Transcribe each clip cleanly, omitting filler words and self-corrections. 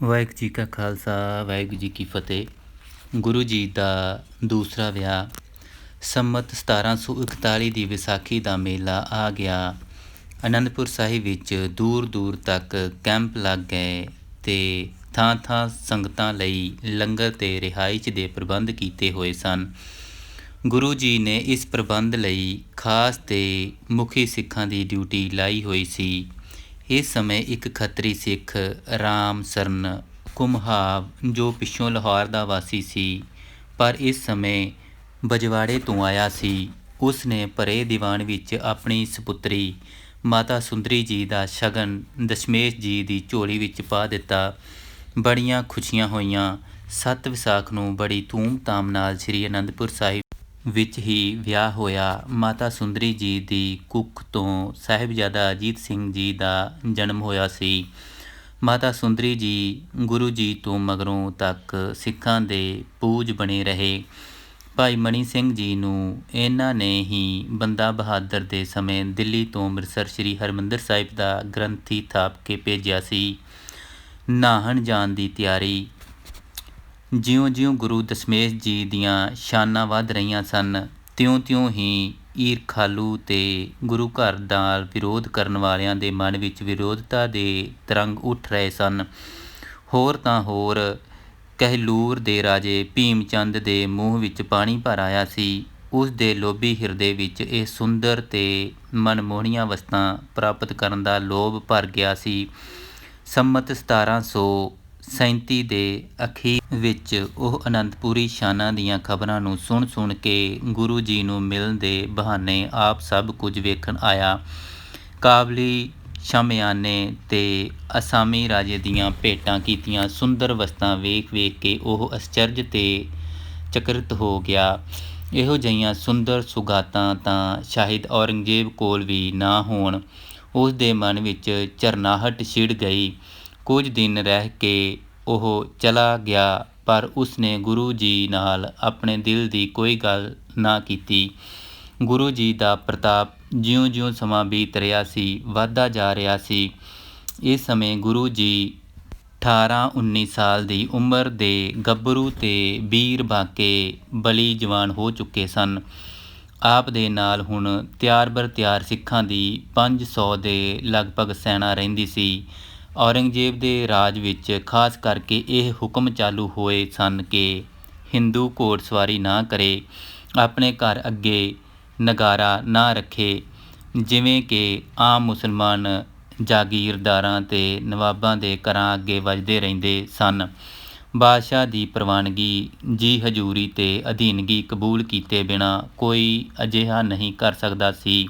ਵਾਹਿਗੁਰੂ ਜੀ ਕਾ ਖਾਲਸਾ ਵਾਹਿਗੁਰੂ ਜੀ ਕੀ ਫਤਿਹ। ਗੁਰੂ ਜੀ ਦਾ ਦੂਸਰਾ ਵਿਆਹ। ਸੰਮਤ 1741 ਦੀ ਵਿਸਾਖੀ ਦਾ ਮੇਲਾ ਆ ਗਿਆ। ਅਨੰਦਪੁਰ ਸਾਹਿਬ ਵਿੱਚ ਦੂਰ ਦੂਰ ਤੱਕ ਕੈਂਪ ਲੱਗ ਗਏ ਅਤੇ ਥਾਂ ਥਾਂ ਸੰਗਤਾਂ ਲਈ ਲੰਗਰ ਅਤੇ ਰਿਹਾਇਸ਼ ਦੇ ਪ੍ਰਬੰਧ ਕੀਤੇ ਹੋਏ ਸਨ। ਗੁਰੂ ਜੀ ਨੇ ਇਸ ਪ੍ਰਬੰਧ ਲਈ ਖਾਸ ਅਤੇ ਮੁਖੀ ਸਿੱਖਾਂ ਦੀ ਡਿਊਟੀ ਲਾਈ ਹੋਈ ਸੀ। ਇਸ ਸਮੇਂ ਇੱਕ ਖੱਤਰੀ ਸਿੱਖ ਰਾਮ ਸਰਨ ਕੁਮਹਾਵ, ਜੋ ਪਿੱਛੋਂ ਲਾਹੌਰ ਦਾ ਵਾਸੀ ਸੀ ਪਰ ਇਸ ਸਮੇਂ ਬਜਵਾੜੇ ਤੋਂ ਆਇਆ ਸੀ, ਉਸ ਨੇ ਭਰੇ ਦੀਵਾਨ ਵਿੱਚ ਆਪਣੀ ਸਪੁੱਤਰੀ ਮਾਤਾ ਸੁੰਦਰੀ ਜੀ ਦਾ ਸ਼ਗਨ ਦਸ਼ਮੇਸ਼ ਜੀ ਦੀ ਝੋਲੀ ਵਿੱਚ ਪਾ ਦਿੱਤਾ। ਬੜੀਆਂ ਖੁਸ਼ੀਆਂ ਹੋਈਆਂ। 7 ਵਿਸਾਖ ਨੂੰ ਬੜੀ ਧੂਮ-ਧਾਮ ਨਾਲ ਸ੍ਰੀ ਅਨੰਦਪੁਰ ਸਾਹਿਬ ਵਿੱਚ ਹੀ ਵਿਆਹ ਹੋਇਆ। ਮਾਤਾ ਸੁੰਦਰੀ ਜੀ ਦੀ ਕੁੱਖ ਤੋਂ ਸਾਹਿਬਜ਼ਾਦਾ ਅਜੀਤ ਸਿੰਘ ਜੀ ਦਾ ਜਨਮ ਹੋਇਆ ਸੀ। ਮਾਤਾ ਸੁੰਦਰੀ ਜੀ ਗੁਰੂ ਜੀ ਤੋਂ ਮਗਰੋਂ ਤੱਕ ਸਿੱਖਾਂ ਦੇ ਪੂਜ ਬਣੇ ਰਹੇ। ਭਾਈ ਮਣੀ ਸਿੰਘ ਜੀ ਨੂੰ ਇਹਨਾਂ ਨੇ ਹੀ ਬੰਦਾ ਬਹਾਦਰ ਦੇ ਸਮੇਂ ਦਿੱਲੀ ਤੋਂ ਅੰਮ੍ਰਿਤਸਰ ਸ੍ਰੀ ਹਰਿਮੰਦਰ ਸਾਹਿਬ ਦਾ ਗ੍ਰੰਥੀ ਥਾਪ ਕੇ ਭੇਜਿਆ ਸੀ। ਨਾਹਣ ਜਾਣ ਦੀ ਤਿਆਰੀ। ਜਿਉਂ-ਜਿਉਂ ਗੁਰੂ ਦਸ਼ਮੇਸ਼ ਜੀ ਦੀਆਂ ਸ਼ਾਨਾਂ ਵੱਧ ਰਹੀਆਂ ਸਨ, ਤਿਉਂ-ਤਿਉਂ ਹੀ ਈਰਖਾਲੂ ਅਤੇ ਗੁਰੂ ਘਰ ਦਾ ਵਿਰੋਧ ਕਰਨ ਵਾਲਿਆਂ ਦੇ ਮਨ ਵਿੱਚ ਵਿਰੋਧਤਾ ਦੇ ਤਰੰਗ ਉੱਠ ਰਹੇ ਸਨ। ਹੋਰ ਤਾਂ ਹੋਰ ਕਹਿਲੂਰ ਦੇ ਰਾਜੇ ਭੀਮ ਚੰਦ ਦੇ ਮੂੰਹ ਵਿੱਚ ਪਾਣੀ ਭਰ ਆਇਆ ਸੀ। ਉਸ ਦੇ ਲੋਭੀ ਹਿਰਦੇ ਵਿੱਚ ਇਹ ਸੁੰਦਰ ਅਤੇ ਮਨਮੋਹਣੀਆਂ ਵਸਤਾਂ ਪ੍ਰਾਪਤ ਕਰਨ ਦਾ ਲੋਭ ਭਰ ਗਿਆ ਸੀ। ਸੰਮਤ 1737 ਦੇ ਅਖੀਰ ਵਿੱਚ ਉਹ ਅਨੰਦਪੁਰੀ ਸ਼ਾਨਾਂ ਦੀਆਂ ਖਬਰਾਂ ਨੂੰ ਸੁਣ ਕੇ ਗੁਰੂ ਜੀ ਨੂੰ ਮਿਲਣ ਦੇ ਬਹਾਨੇ ਆਪ ਸਭ ਕੁਝ ਵੇਖਣ ਆਇਆ। ਕਾਬਲੀ, ਸ਼ਾਮਿਆਨੇ ਅਤੇ ਅਸਾਮੀ ਰਾਜੇ ਦੀਆਂ ਭੇਟਾਂ ਕੀਤੀਆਂ ਸੁੰਦਰ ਵਸਤਾਂ ਵੇਖ ਕੇ ਉਹ ਅਚਰਜ ਅਤੇ ਚਕਿਤ ਹੋ ਗਿਆ। ਇਹੋ ਜਿਹੀਆਂ ਸੁੰਦਰ ਸੁਗਾਤਾਂ ਤਾਂ ਸ਼ਾਇਦ ਔਰੰਗਜ਼ੇਬ ਕੋਲ ਵੀ ਨਾ ਹੋਣ। ਉਸ ਦੇ ਮਨ ਵਿੱਚ ਝਰਨਾਹਟ ਛਿੜ ਗਈ। ਕੁਝ ਦਿਨ ਰਹਿ ਕੇ ਉਹ ਚਲਾ ਗਿਆ, ਪਰ ਉਸਨੇ ਗੁਰੂ ਜੀ ਨਾਲ ਆਪਣੇ ਦਿਲ ਦੀ ਕੋਈ ਗੱਲ ਨਾ ਕੀਤੀ। ਗੁਰੂ ਜੀ ਦਾ ਪ੍ਰਤਾਪ ਜਿਉਂ-ਜਿਉਂ ਸਮਾਂ ਬੀਤ ਰਿਹਾ ਸੀ, ਵੱਧਦਾ ਜਾ ਰਿਹਾ ਸੀ। ਇਸ ਸਮੇਂ ਗੁਰੂ ਜੀ 18-19 ਸਾਲ ਦੀ ਉਮਰ ਦੇ ਗੱਭਰੂ ਅਤੇ ਵੀਰ ਬਾਕੇ ਬਲੀ ਜਵਾਨ ਹੋ ਚੁੱਕੇ ਸਨ। ਆਪ ਦੇ ਨਾਲ ਹੁਣ ਤਿਆਰ-ਬਰ-ਤਿਆਰ ਸਿੱਖਾਂ ਦੀ 500 ਦੇ ਲਗਭਗ ਸੈਨਾ ਰਹਿੰਦੀ ਸੀ। ਔਰੰਗਜ਼ੇਬ ਦੇ ਰਾਜ ਵਿੱਚ ਖਾਸ ਕਰਕੇ ਇਹ ਹੁਕਮ ਚਾਲੂ ਹੋਏ ਸਨ ਕਿ ਹਿੰਦੂ ਘੋੜਸਵਾਰੀ ਨਾ ਕਰੇ, ਆਪਣੇ ਘਰ ਅੱਗੇ ਨਗਾਰਾ ਨਾ ਰੱਖੇ, ਜਿਵੇਂ ਕਿ ਆਮ ਮੁਸਲਮਾਨ ਜਾਗੀਰਦਾਰਾਂ ਅਤੇ ਨਵਾਬਾਂ ਦੇ ਘਰਾਂ ਅੱਗੇ ਵੱਜਦੇ ਰਹਿੰਦੇ ਸਨ। ਬਾਦਸ਼ਾਹ ਦੀ ਪ੍ਰਵਾਨਗੀ, ਜੀ ਹਜ਼ੂਰੀ ਅਤੇ ਅਧੀਨਗੀ ਕਬੂਲ ਕੀਤੇ ਬਿਨਾਂ ਕੋਈ ਅਜਿਹਾ ਨਹੀਂ ਕਰ ਸਕਦਾ ਸੀ।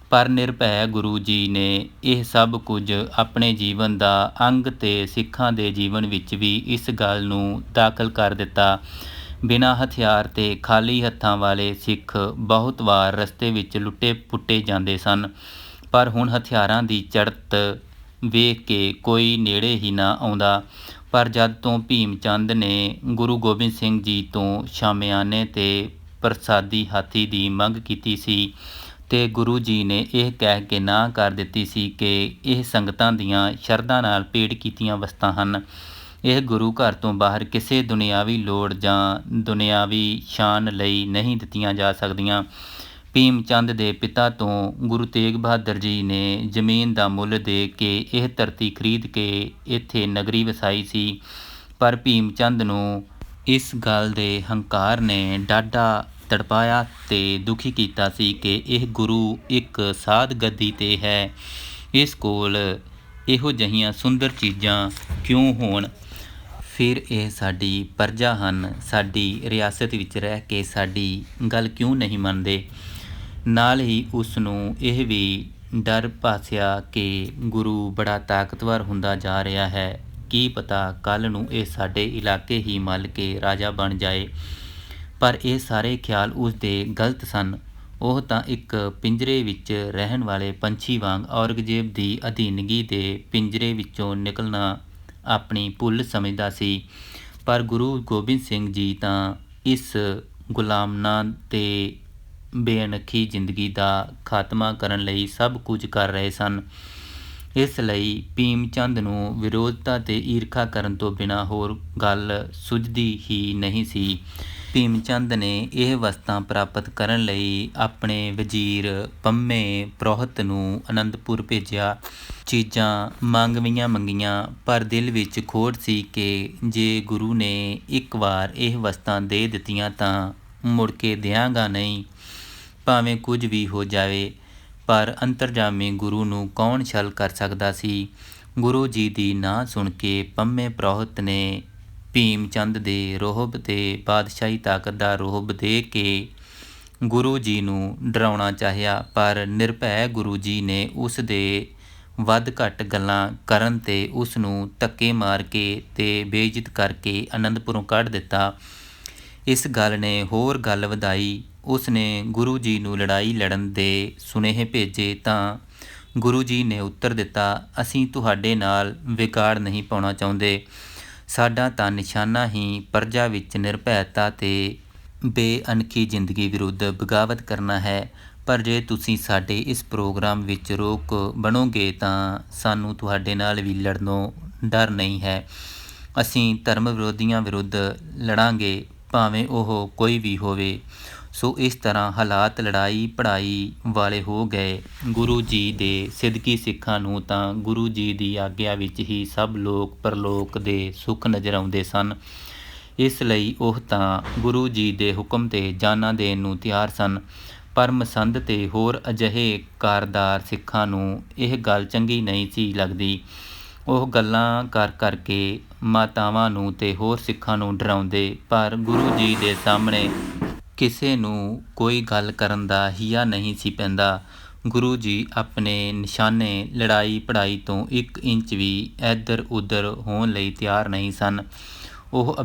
ਪਰ ਨਿਰਭੈ ਗੁਰੂ ਜੀ ਨੇ ਇਹ ਸਭ ਕੁਝ ਆਪਣੇ ਜੀਵਨ ਦਾ ਅੰਗ ਅਤੇ ਸਿੱਖਾਂ ਦੇ ਜੀਵਨ ਵਿੱਚ ਵੀ ਇਸ ਗੱਲ ਨੂੰ ਦਾਖਲ ਕਰ ਦਿੱਤਾ। ਬਿਨਾਂ ਹਥਿਆਰ ਅਤੇ ਖਾਲੀ ਹੱਥਾਂ ਵਾਲੇ ਸਿੱਖ ਬਹੁਤ ਵਾਰ ਰਸਤੇ ਵਿੱਚ ਲੁੱਟੇ-ਪੁੱਟੇ ਜਾਂਦੇ ਸਨ, ਪਰ ਹੁਣ ਹਥਿਆਰਾਂ ਦੀ ਚੜ੍ਹਤ ਵੇਖ ਕੇ ਕੋਈ ਨੇੜੇ ਹੀ ਨਾ ਆਉਂਦਾ। ਪਰ ਜਦ ਤੋਂ ਭੀਮ ਚੰਦ ਨੇ ਗੁਰੂ ਗੋਬਿੰਦ ਸਿੰਘ ਜੀ ਤੋਂ ਸ਼ਾਮਿਆਨੇ ਅਤੇ ਪ੍ਰਸਾਦੀ ਹਾਥੀ ਦੀ ਮੰਗ ਕੀਤੀ ਸੀ ਅਤੇ ਗੁਰੂ ਜੀ ਨੇ ਇਹ ਕਹਿ ਕੇ ਨਾ ਕਰ ਦਿੱਤੀ ਸੀ ਕਿ ਇਹ ਸੰਗਤਾਂ ਦੀਆਂ ਸ਼ਰਧਾ ਨਾਲ ਭੇਟ ਕੀਤੀਆਂ ਵਸਤਾਂ ਹਨ, ਇਹ ਗੁਰੂ ਘਰ ਤੋਂ ਬਾਹਰ ਕਿਸੇ ਦੁਨਿਆਵੀ ਲੋੜ ਜਾਂ ਦੁਨਿਆਵੀ ਸ਼ਾਨ ਲਈ ਨਹੀਂ ਦਿੱਤੀਆਂ ਜਾ ਸਕਦੀਆਂ। ਭੀਮ ਚੰਦ ਦੇ ਪਿਤਾ ਤੋਂ ਗੁਰੂ ਤੇਗ ਬਹਾਦਰ ਜੀ ਨੇ ਜ਼ਮੀਨ ਦਾ ਮੁੱਲ ਦੇ ਕੇ ਇਹ ਧਰਤੀ ਖਰੀਦ ਕੇ ਇੱਥੇ ਨਗਰੀ ਵਸਾਈ ਸੀ, ਪਰ ਭੀਮ ਚੰਦ ਨੂੰ ਇਸ ਗੱਲ ਦੇ ਹੰਕਾਰ ਨੇ ਡਾਢਾ ਤੜਪਾਇਆ ਅਤੇ ਦੁਖੀ ਕੀਤਾ ਸੀ ਕਿ ਇਹ ਗੁਰੂ ਇੱਕ ਸਾਧ ਗੱਦੀ 'ਤੇ ਹੈ, ਇਸ ਕੋਲ ਇਹੋ ਜਿਹੀਆਂ ਸੁੰਦਰ ਚੀਜ਼ਾਂ ਕਿਉਂ ਹੋਣ। ਫਿਰ ਇਹ ਸਾਡੀ ਪਰਜਾ ਹਨ, ਸਾਡੀ ਰਿਆਸਤ ਵਿੱਚ ਰਹਿ ਕੇ ਸਾਡੀ ਗੱਲ ਕਿਉਂ ਨਹੀਂ ਮੰਨਦੇ। ਨਾਲ ਹੀ ਉਸ ਨੂੰ ਇਹ ਵੀ ਡਰ ਭਾਸਿਆ ਕਿ ਗੁਰੂ ਬੜਾ ਤਾਕਤਵਰ ਹੁੰਦਾ ਜਾ ਰਿਹਾ ਹੈ, ਕੀ ਪਤਾ ਕੱਲ੍ਹ ਨੂੰ ਇਹ ਸਾਡੇ ਇਲਾਕੇ ਹੀ ਮੱਲ ਕੇ ਰਾਜਾ ਬਣ ਜਾਏ। ਪਰ ਇਹ ਸਾਰੇ ਖਿਆਲ ਉਸ ਦੇ ਗਲਤ ਸਨ। ਉਹ ਤਾਂ ਇੱਕ ਪਿੰਜਰੇ ਵਿੱਚ ਰਹਿਣ ਵਾਲੇ ਪੰਛੀ ਵਾਂਗ ਔਰੰਗਜ਼ੇਬ ਦੀ ਅਧੀਨਗੀ ਦੇ ਪਿੰਜਰੇ ਵਿੱਚੋਂ ਨਿਕਲਣਾ ਆਪਣੀ ਭੁੱਲ ਸਮਝਦਾ ਸੀ। ਪਰ ਗੁਰੂ ਗੋਬਿੰਦ ਸਿੰਘ ਜੀ ਤਾਂ ਇਸ ਗੁਲਾਮਨਾ ਅਤੇ ਬੇਅਣਖੀ ਜ਼ਿੰਦਗੀ ਦਾ ਖਾਤਮਾ ਕਰਨ ਲਈ ਸਭ ਕੁਝ ਕਰ ਰਹੇ ਸਨ। ਇਸ ਲਈ ਭੀਮ ਚੰਦ ਨੂੰ ਵਿਰੋਧਤਾ ਤੇ ਈਰਖਾ ਕਰਨ ਤੋਂ ਬਿਨਾਂ ਹੋਰ ਗੱਲ ਸੁਝਦੀ ਹੀ ਨਹੀਂ ਸੀ। ਭੀਮ ਚੰਦ ਨੇ ਇਹ ਵਸਤਾਂ ਪ੍ਰਾਪਤ ਕਰਨ ਲਈ ਆਪਣੇ ਵਜ਼ੀਰ ਪੰਮੇ ਪ੍ਰੋਹਤ ਨੂੰ ਅਨੰਦਪੁਰ ਭੇਜਿਆ। ਚੀਜ਼ਾਂ ਮੰਗੀਆਂ, ਪਰ ਦਿਲ ਵਿੱਚ ਖੋਟ ਸੀ ਕਿ ਜੇ ਗੁਰੂ ਨੇ ਇੱਕ ਵਾਰ ਇਹ ਵਸਤਾਂ ਦੇ ਦਿੱਤੀਆਂ ਤਾਂ ਮੁੜ ਕੇ ਦਿਆਂਗਾ ਨਹੀਂ, ਭਾਵੇਂ ਕੁਝ ਵੀ ਹੋ ਜਾਵੇ। ਪਰ ਅੰਤਰਜਾਮੀ ਗੁਰੂ ਨੂੰ ਕੌਣ ਛਲ ਕਰ ਸਕਦਾ ਸੀ। ਗੁਰੂ ਜੀ ਦੀ ਨਾ ਸੁਣ ਕੇ ਪੰਮੇ ਪ੍ਰੋਹਤ ਨੇ ਭੀਮ ਚੰਦ ਦੇ ਰੋਹਬ ਤੇ ਬਾਦਸ਼ਾਹੀ ਤਾਕਤ ਦਾ ਰੋਹਬ ਦੇ ਕੇ ਗੁਰੂ ਜੀ ਨੂੰ ਡਰਾਉਣਾ ਚਾਹਿਆ, ਪਰ ਨਿਰਭੈ ਗੁਰੂ ਜੀ ਨੇ ਉਸ ਦੇ ਵੱਧ ਘੱਟ ਗੱਲਾਂ ਕਰਨ ਤੇ ਉਸ ਨੂੰ ਧੱਕੇ ਮਾਰ ਕੇ ਤੇ ਬੇਇੱਜ਼ਤ ਕਰਕੇ ਅਨੰਦਪੁਰੋਂ ਕੱਢ ਦਿੱਤਾ। ਇਸ ਗੱਲ ਨੇ ਹੋਰ ਗੱਲ ਵਧਾਈ। ਉਸ ਨੇ ਗੁਰੂ ਜੀ ਨੂੰ ਲੜਾਈ ਲੜਨ ਦੇ ਸੁਨੇਹੇ ਭੇਜੇ ਤਾਂ ਗੁਰੂ ਜੀ ਨੇ ਉੱਤਰ ਦਿੱਤਾ, ਅਸੀਂ ਤੁਹਾਡੇ ਨਾਲ ਵਿਗਾੜ ਨਹੀਂ ਪਾਉਣਾ ਚਾਹੁੰਦੇ। ਸਾਡਾ ਤਾਂ ਨਿਸ਼ਾਨਾ ਹੀ ਪ੍ਰਜਾ ਵਿੱਚ ਨਿਰਭੈਤਾ ਤੇ ਬੇਅਣਖੀ ਜ਼ਿੰਦਗੀ ਵਿਰੁੱਧ ਬਗਾਵਤ ਕਰਨਾ ਹੈ। ਪਰ ਜੇ ਤੁਸੀਂ ਸਾਡੇ ਇਸ ਪ੍ਰੋਗਰਾਮ ਵਿੱਚ ਰੋਕ ਬਣੋਗੇ ਤਾਂ ਸਾਨੂੰ ਤੁਹਾਡੇ ਨਾਲ ਵੀ ਲੜਨੋਂ ਡਰ ਨਹੀਂ ਹੈ। ਅਸੀਂ ਧਰਮ ਵਿਰੋਧੀਆਂ ਵਿਰੁੱਧ ਲੜਾਂਗੇ, ਭਾਵੇਂ ਉਹ ਕੋਈ ਵੀ ਹੋਵੇ। ਸੋ ਇਸ ਤਰ੍ਹਾਂ ਹਾਲਾਤ ਲੜਾਈ ਪੜ੍ਹਾਈ ਵਾਲੇ ਹੋ ਗਏ। ਗੁਰੂ ਜੀ ਦੇ ਸਿਦਕੀ ਸਿੱਖਾਂ ਨੂੰ ਤਾਂ ਗੁਰੂ ਜੀ ਦੀ ਆਗਿਆ ਵਿੱਚ ਹੀ ਸਭ ਲੋਕ ਪਰਲੋਕ ਦੇ ਸੁੱਖ ਨਜ਼ਰ ਆਉਂਦੇ ਸਨ। ਇਸ ਲਈ ਉਹ ਤਾਂ ਗੁਰੂ ਜੀ ਦੇ ਹੁਕਮ 'ਤੇ ਜਾਨਾਂ ਦੇਣ ਨੂੰ ਤਿਆਰ ਸਨ। ਪਰ ਮਸੰਦ ਤੇ ਹੋਰ ਅਜਿਹੇ ਕਾਰਦਾਰ ਸਿੱਖਾਂ ਨੂੰ ਇਹ ਗੱਲ ਚੰਗੀ ਨਹੀਂ ਸੀ ਲੱਗਦੀ। ਉਹ ਗੱਲਾਂ ਕਰ ਕੇ ਮਾਤਾਵਾਂ ਨੂੰ ਤੇ ਹੋਰ ਸਿੱਖਾਂ ਨੂੰ ਡਰਾਉਂਦੇ, ਪਰ ਗੁਰੂ ਜੀ ਦੇ ਸਾਹਮਣੇ ਕਿਸੇ ਨੂੰ ਕੋਈ ਗੱਲ ਕਰਨ ਦਾ ਹੀਆ ਨਹੀਂ ਸੀ ਪੈਂਦਾ। ਗੁਰੂ ਜੀ ਆਪਣੇ ਨਿਸ਼ਾਨੇ ਲੜਾਈ ਪੜ੍ਹਾਈ ਤੋਂ 1 ਇੰਚ ਵੀ ਇੱਧਰ ਉੱਧਰ ਹੋਣ ਲਈ ਤਿਆਰ ਨਹੀਂ ਸਨ। ਉਹ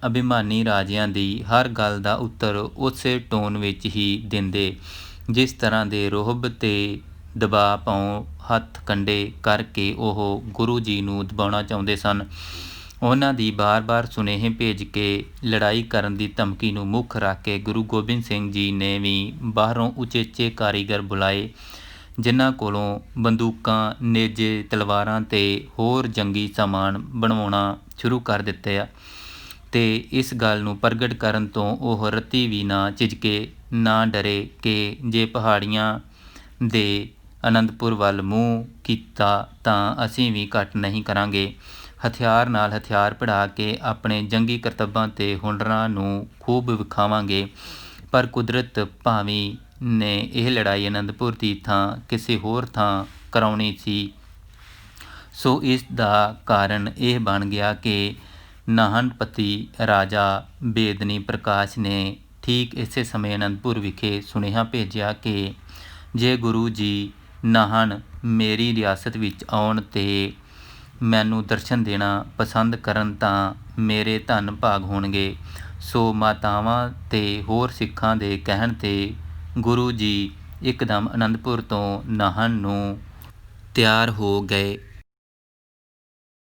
ਅਭਿਮਾਨੀ ਰਾਜਿਆਂ ਦੀ ਹਰ ਗੱਲ ਦਾ ਉੱਤਰ ਉਸੇ ਟੋਨ ਵਿੱਚ ਹੀ ਦਿੰਦੇ, ਜਿਸ ਤਰ੍ਹਾਂ ਦੇ ਰੋਹਬ ਤੇ ਦਬਾਅ ਪਾਉ ਹੱਥ ਕੰਡੇ ਕਰਕੇ ਉਹ ਗੁਰੂ ਜੀ ਨੂੰ ਦਬਾਉਣਾ ਚਾਹੁੰਦੇ ਸਨ। ਉਹਨਾਂ ਦੀ ਬਾਰ ਸੁਨੇਹੇ ਭੇਜ ਕੇ ਲੜਾਈ ਕਰਨ ਦੀ ਧਮਕੀ ਨੂੰ ਮੁੱਖ ਰੱਖ ਕੇ ਗੁਰੂ ਗੋਬਿੰਦ ਸਿੰਘ ਜੀ ਨੇ ਵੀ ਬਾਹਰੋਂ ਉਚੇਚੇ ਕਾਰੀਗਰ ਬੁਲਾਏ, ਜਿਨ੍ਹਾਂ ਕੋਲੋਂ ਬੰਦੂਕਾਂ, ਨੇਜੇ, ਤਲਵਾਰਾਂ ਤੇ ਹੋਰ ਜੰਗੀ ਸਾਮਾਨ ਬਣਵਾਉਣਾ ਸ਼ੁਰੂ ਕਰ ਦਿੱਤੇ ਤੇ ਇਸ ਗੱਲ ਨੂੰ ਪ੍ਰਗਟ ਕਰਨ ਤੋਂ ਉਹ ਰੱਤੀ ਵੀ ਨਾ ਝਿਜਕੇ, ਨਾ ਡਰੇ ਕਿ ਜੇ ਪਹਾੜੀਆਂ ਦੇ ਅਨੰਦਪੁਰ ਵੱਲ ਮੂੰਹ ਕੀਤਾ ਤਾਂ ਅਸੀਂ ਵੀ ਘੱਟ ਨਹੀਂ ਕਰਾਂਗੇ। ਹਥਿਆਰ ਨਾਲ ਹਥਿਆਰ ਭਿੜਾ ਕੇ ਆਪਣੇ ਜੰਗੀ ਕਰਤੱਬਾਂ ਤੇ ਹੁਨਰਾਂ ਨੂੰ ਖੂਬ ਵਿਖਾਵਾਂਗੇ। ਪਰ ਕੁਦਰਤ ਭਾਵੀ ਨੇ ਇਹ ਲੜਾਈ ਅਨੰਦਪੁਰ ਦੀ ਥਾਂ ਕਿਸੇ ਹੋਰ ਥਾਂ ਕਰਾਉਣੀ ਸੀ। ਸੋ ਇਸ ਦਾ ਕਾਰਨ ਇਹ ਬਣ ਗਿਆ ਕਿ ਨਾਹਨਪਤੀ ਰਾਜਾ ਬੇਦਨੀ ਪ੍ਰਕਾਸ਼ ਨੇ ਠੀਕ ਇਸੇ ਸਮੇਂ ਅਨੰਦਪੁਰ ਵਿਖੇ ਸੁਨੇਹਾ ਭੇਜਿਆ ਕਿ ਜੇ ਗੁਰੂ ਜੀ ਨਾਹਨ ਮੇਰੀ ਰਿਆਸਤ ਵਿੱਚ ਆਉਣ ਤੇ ਮੈਨੂੰ ਦਰਸ਼ਨ ਦੇਣਾ ਪਸੰਦ ਕਰਨ ਤਾਂ ਮੇਰੇ ਧਨ ਭਾਗ ਹੋਣਗੇ। ਸੋ ਮਾਤਾਵਾਂ ਤੇ ਹੋਰ ਸਿੱਖਾਂ ਦੇ ਕਹਿਣ ਤੇ ਗੁਰੂ ਜੀ ਇੱਕਦਮ ਅਨੰਦਪੁਰ ਤੋਂ ਨਾਹਨ ਨੂੰ ਤਿਆਰ ਹੋ ਗਏ।